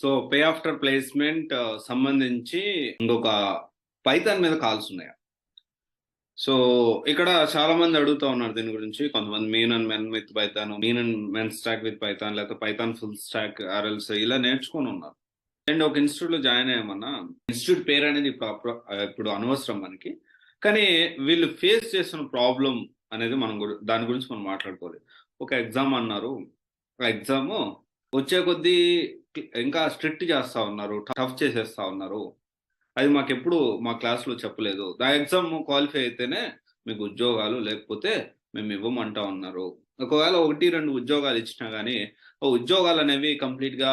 So pay after placement సంబంధించి ఇంకొక Python మీద కాల్స్ ఉన్నాయి. సో ఇక్కడ చాలా మంది అడుగుతా ఉన్నారు దీని గురించి. కొంతమంది mean and men with Python, mean and men stock with Python, లేకపోతే పైథాన్ ఫుల్ స్టాక్ ఆర్ఎల్స్ ఇలా నేర్చుకొని ఉన్నారు. అండ్ ఒక ఇన్స్టిట్యూట్ లో జాయిన్ అయ్యామన్నా, ఇన్స్టిట్యూట్ పేరు అనేది ఇప్పుడు అనవసరం మనకి. కానీ వీళ్ళు ఫేస్ చేస్తున్న ప్రాబ్లం అనేది మనం దాని గురించి మనం మాట్లాడుకోవాలి. ఒక ఎగ్జామ్ అన్నారు, ఆ ఎగ్జామ్ వచ్చే కొద్దీ ఇంకా స్ట్రిక్ట్ చేస్తా ఉన్నారు, టఫ్ చేసేస్తా ఉన్నారు. అది మాకెప్పుడు మా క్లాస్లో చెప్పలేదు. ఆ ఎగ్జామ్ క్వాలిఫై అయితేనే మీకు ఉద్యోగాలు, లేకపోతే మేము ఇవ్వమంటా ఉన్నారు. ఒకవేళ 1-2 ఉద్యోగాలు ఇచ్చినా కానీ ఉద్యోగాలు అనేవి కంప్లీట్గా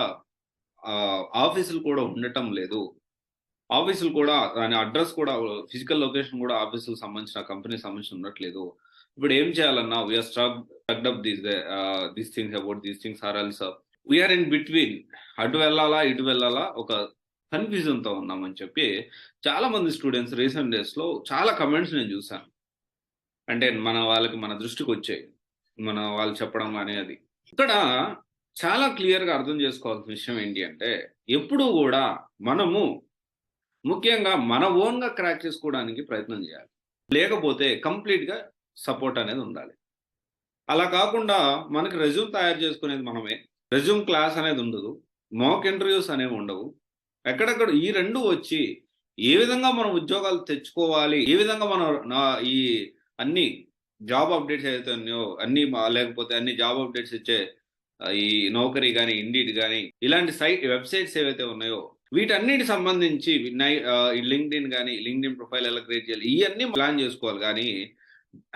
ఆఫీసులు కూడా ఉండటం లేదు. ఆఫీసులు కూడా దాని అడ్రస్ కూడా, ఫిజికల్ లొకేషన్ కూడా ఆఫీసులకు సంబంధించిన కంపెనీ సంబంధించి ఉండట్లేదు. ఇప్పుడు ఏం చేయాలన్నా, we are struck up these things about these things are also we are in between. అటు వెళ్ళాలా ఇటు వెళ్ళాలా ఒక కన్ఫ్యూజన్తో ఉన్నామని చెప్పి చాలా మంది స్టూడెంట్స్ రీసెంట్ డేస్లో చాలా కమెంట్స్ నేను చూశాను. అంటే మన దృష్టికి వచ్చాయి, మన వాళ్ళు చెప్పడం అనేది. ఇక్కడ చాలా క్లియర్గా అర్థం చేసుకోవాల్సిన విషయం ఏంటి అంటే, ఎప్పుడూ కూడా మనము ముఖ్యంగా మన ఓన్గా క్రాక్ చేసుకోవడానికి ప్రయత్నం చేయాలి. లేకపోతే కంప్లీట్గా సపోర్ట్ అనేది ఉండాలి. అలా కాకుండా మనకి రెజ్యూమ్ తయారు చేసుకునేది మనమే, రెజ్యూమ్ క్లాస్ అనేది ఉండదు, మాక్ ఇంటర్వ్యూస్ అనేవి ఉండవు. ఎక్కడెక్కడ ఈ రెండు వచ్చి ఏ విధంగా మనం ఉద్యోగాలు తెచ్చుకోవాలి, ఏ విధంగా మనం ఈ అన్ని జాబ్ అప్డేట్స్ ఏదైతే ఉన్నాయో అన్ని, లేకపోతే అన్ని జాబ్ అప్డేట్స్ ఇచ్చే ఈ నౌకరీ కానీ, ఇండీడ్ కానీ, ఇలాంటి వెబ్సైట్స్ ఏవైతే ఉన్నాయో వీటన్నిటి సంబంధించి లింక్డ్ఇన్ కానీ, లింక్డ్ఇన్ ప్రొఫైల్ ఎలా క్రియేట్ చేయాలి, ఇవన్నీ ప్లాన్ చేసుకోవాలి. కానీ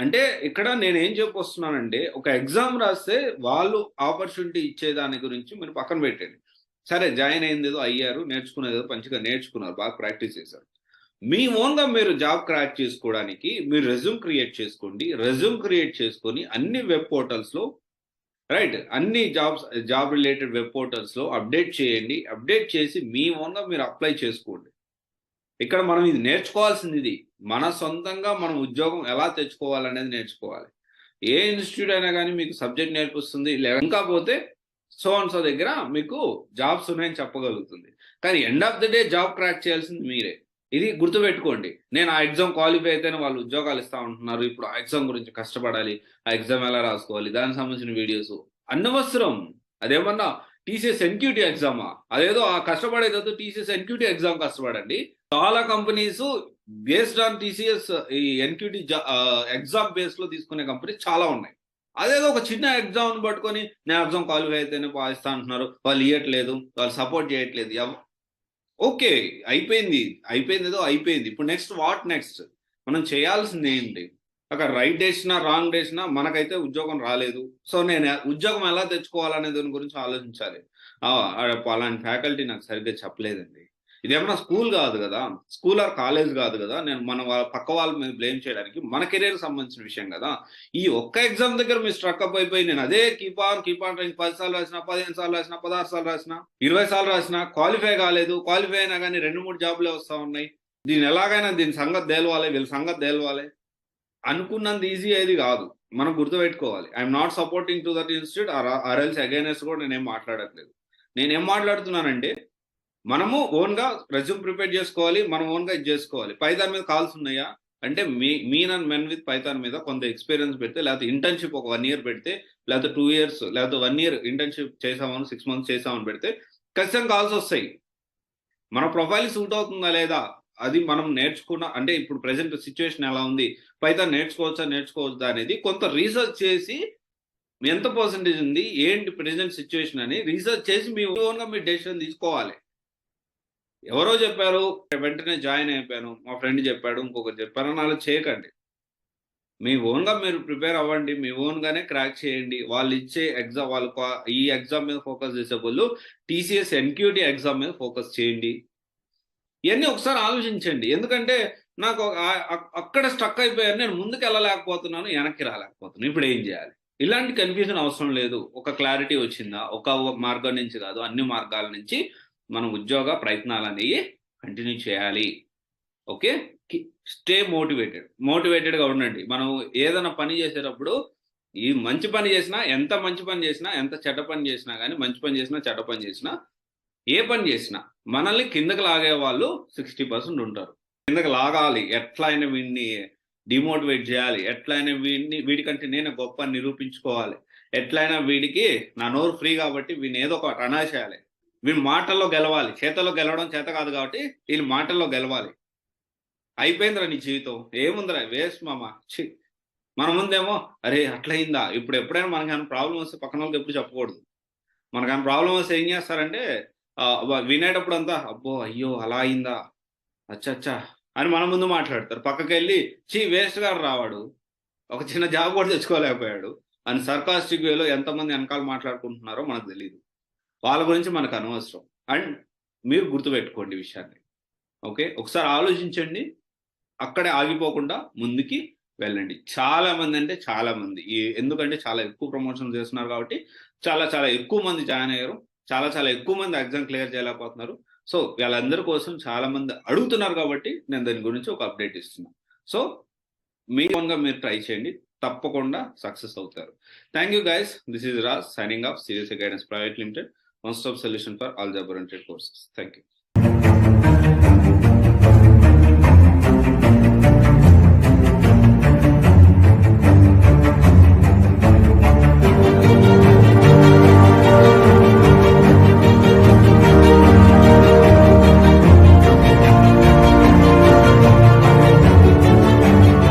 అంటే ఇక్కడ నేను ఏం చెప్పొస్తున్నానంటే, ఒక ఎగ్జామ్ రాస్తే వాళ్ళు ఆపర్చునిటీ ఇచ్చే దాని గురించి మీరు పక్కన పెట్టండి. సరే, జాయిన్ అయింది ఏదో అయ్యారు, నేర్చుకునేదో మంచిగా నేర్చుకున్నారు, బాగా ప్రాక్టీస్ చేశారు. మీ ఓన్గా మీరు జాబ్ క్రాక్ చేసుకోవడానికి మీరు రెజ్యూమ్ క్రియేట్ చేసుకోండి. రెజ్యూమ్ క్రియేట్ చేసుకొని అన్ని వెబ్ పోర్టల్స్లో, రైట్, అన్ని జాబ్ రిలేటెడ్ వెబ్ పోర్టల్స్లో అప్డేట్ చేయండి. అప్డేట్ చేసి మీ ఓన్గా మీరు అప్లై చేసుకోండి. ఇక్కడ మనం ఇది నేర్చుకోవాల్సింది, ఇది మన సొంతంగా మనం ఉద్యోగం ఎలా తెచ్చుకోవాలనేది నేర్చుకోవాలి. ఏ ఇన్స్టిట్యూట్ అయినా కానీ మీకు సబ్జెక్ట్ నేర్పిస్తుంది, ఇంకా పోతే సో అండ్ సో దగ్గర మీకు జాబ్స్ ఉన్నాయని చెప్పగలుగుతుంది. కానీ end of the day job crack చేయాల్సింది మీరే. ఇది గుర్తుపెట్టుకోండి. నేను ఆ ఎగ్జామ్ క్వాలిఫై అయితేనే వాళ్ళు ఉద్యోగాలు ఇస్తా ఉంటున్నారు, ఇప్పుడు ఆ ఎగ్జామ్ గురించి కష్టపడాలి, ఆ ఎగ్జామ్ ఎలా రాసుకోవాలి, దానికి సంబంధించిన వీడియోస్ అనవసరం. అదేమన్నా టీసీఎస్ ఎన్క్యూటీ ఎగ్జామా? అదేదో ఆ కష్టపడేదో టీసీఎస్ ఎన్క్యూటీ ఎగ్జామ్ కష్టపడండి. చాలా కంపెనీస్ బేస్డ్ ఆన్ టీసీఎస్ ఈ ఎన్క్యూటీ ఎగ్జామ్ బేస్ లో తీసుకునే కంపెనీస్ చాలా ఉన్నాయి. అదేదో ఒక చిన్న ఎగ్జామ్ పట్టుకొని నేను ఎగ్జామ్ క్వాలిఫై అయితేనే పాయిస్తా అంటున్నారు, వాళ్ళు ఇవ్వట్లేదు, వాళ్ళు సపోర్ట్ చేయట్లేదు. ఓకే, అయిపోయింది ఏదో అయిపోయింది. ఇప్పుడు వాట్ నెక్స్ట్? మనం చేయాల్సింది ఏంటి? అక్కడ రైట్ డేసినా రాంగ్ డేసినా మనకైతే ఉద్యోగం రాలేదు. సో నేను ఉద్యోగం ఎలా తెచ్చుకోవాలనే దాని గురించి ఆలోచించాలి. అలాంటి ఫ్యాకల్టీ నాకు సరిగ్గా చెప్పలేదండి. ఇదేమన్నా స్కూల్ కాదు కదా, స్కూల్ ఆర్ కాలేజ్ కాదు కదా, నేను పక్క వాళ్ళ మీద బ్లేమ్ చేయడానికి, మన కెరీర్ సంబంధించిన విషయం కదా. ఈ ఒక్క ఎగ్జామ్ దగ్గర మీరు స్ట్రక్అప్ అయిపోయి నేను అదే కీప్ ఆన్ 10 సార్లు రాసిన, 15 సార్లు రాసిన, 16 సార్లు రాసిన, 20 సార్లు రాసిన, క్వాలిఫై కాలేదు. క్వాలిఫై అయినా కానీ 2-3 జాబ్లే వస్తూ ఉన్నాయి. దీని ఎలాగైనా దీని సంగతి తేలవాలి, వీళ్ళ సంగతి తేలవాలి అనుకున్నంత ఈజీ ఏది కాదు. మనం గుర్తుపెట్టుకోవాలి. I'm not supporting to that institute or else against కూడా నేనేం మాట్లాడట్లేదు. నేనేం మాట్లాడుతున్నానంటే, మనము ఓన్గా రెజ్యూమ్ ప్రిపేర్ చేసుకోవాలి, మనం ఓన్గా ఇది చేసుకోవాలి. పైథాన్ మీద కాల్స్ ఉన్నాయా అంటే, mean and men with Python మీద కొంత ఎక్స్పీరియన్స్ పెడితే, లేకపోతే ఇంటర్న్షిప్ ఒక 1 year పెడితే, లేకపోతే 2 years, లేకపోతే 1 year ఇంటర్న్షిప్ చేసామని 6 months చేసామని పెడితే ఖచ్చితంగా కాల్స్ వస్తాయి. మన ప్రొఫైల్ సూట్ అవుతుందా లేదా, అది మనం నేర్చుకున్న, అంటే ఇప్పుడు ప్రెసెంట్ సిచ్యువేషన్ ఎలా ఉంది, పైథాన్ నేర్చుకోవచ్చా అనేది కొంత రీసెర్చ్ చేసి, ఎంత పర్సెంటేజ్ ఉంది ఏంటి ప్రెసెంట్ సిచ్యువేషన్ అని రీసెర్చ్ చేసి మీ ఓన్గా మీరు డెసిషన్ తీసుకోవాలి. ఎవరో చెప్పారు వెంటనే జాయిన్ అయిపోయాను, మా ఫ్రెండ్ చెప్పాడు, ఇంకొకరు చెప్పారు అని అలా చేయకండి. మీ ఓన్గా మీరు ప్రిపేర్ అవ్వండి, మీ ఓన్గానే క్రాక్ చేయండి. వాళ్ళు ఇచ్చే ఎగ్జామ్, ఈ ఎగ్జామ్ మీద ఫోకస్ చేసే వాళ్ళు టీసీఎస్ ఎన్క్యూటీ ఎగ్జామ్ మీద ఫోకస్ చేయండి. ఇవన్నీ ఒకసారి ఆలోచించండి. ఎందుకంటే నాకు అక్కడ స్టక్ అయిపోయాను, నేను ముందుకు వెళ్ళలేకపోతున్నాను, వెనక్కి రాలేకపోతున్నాను, ఇప్పుడు ఏం చేయాలి? ఇలాంటి కన్ఫ్యూజన్ అవసరం లేదు. ఒక క్లారిటీ వచ్చిందా, ఒక మార్గం నుంచి కాదు, అన్ని మార్గాల నుంచి మనం ఉద్యోగ ప్రయత్నాలు అనేవి కంటిన్యూ చేయాలి. ఓకే, స్టే మోటివేటెడ్గా ఉండండి. మనం ఏదైనా పని చేసేటప్పుడు ఈ మంచి పని చేసినా, ఎంత మంచి పని చేసినా, ఎంత చెడ్డ పని చేసినా కానీ, మంచి పని చేసినా చెడ్డ పని చేసినా ఏ పని చేసినా మనల్ని కిందకి లాగే వాళ్ళు 60% ఉంటారు. కిందకి లాగాలి, ఎట్లా అయినా వీడిని డిమోటివేట్ చేయాలి, ఎట్లయినా వీడికంటే నేను గొప్ప అని నిరూపించుకోవాలి, ఎట్లయినా వీడికి నా నోరు ఫ్రీ కాబట్టి వీడిని ఏదో ఒకటి అనాచేయాలి, వీడి మాటల్లో గెలవాలి. చేతల్లో గెలవడం చేత కాదు కాబట్టి వీళ్ళ మాటల్లో గెలవాలి. అయిపోయిందిరా నీ జీవితం, ఏముందిరా వేస్ట్ మామ. ఛీ! మన ముందేమో అరే అట్లయిందా, ఇప్పుడు ఎప్పుడైనా మనకేమైనా ప్రాబ్లమ్ వస్తే పక్కన వాళ్ళకి ఎప్పుడు చెప్పకూడదు. మనకేమైనా ప్రాబ్లమ్ వస్తే ఏం చేస్తారంటే వినేటప్పుడు అంతా అబ్బో అయ్యో అలా అయిందా, అచ్చచ్చా అని మన ముందు మాట్లాడతారు. పక్కకెళ్ళి ఛీ వేస్ట్ గాడు రావాడు, ఒక చిన్న జాబ్ కూడా తెచ్చుకోలేకపోయాడు అని సర్కాస్టిక్ వేలో ఎంతమంది వెనకాల మాట్లాడుకుంటున్నారో మనకు తెలీదు. వాళ్ళ గురించి మనకు అనవసరం. అండ్ మీరు గుర్తుపెట్టుకోండి ఈ విషయాన్ని. ఓకే. ఒకసారి ఆలోచించండి. అక్కడే ఆగిపోకుండా ముందుకి వెళ్ళండి. చాలామంది అంటే చాలామంది ఎందుకంటే చాలా ఎక్కువ ప్రమోషన్స్ చేస్తున్నారు కాబట్టి చాలా చాలా ఎక్కువ మంది జాయిన్ అయ్యారు. చాలా చాలా ఎక్కువ మంది ఎగ్జామ్ క్లియర్ చేయలేకపోతున్నారు. సో వీళ్ళందరి కోసం చాలా మంది అడుగుతున్నారు కాబట్టి నేను దాని గురించి ఒక అప్డేట్ ఇస్తున్నా. సో మీ ఓన్‌గా మీరు ట్రై చేయండి. తప్పకుండా సక్సెస్ అవుతారు. Thank you guys. This is Raj signing off serious guidance private limited. One stop solution for all job oriented courses. Thank you.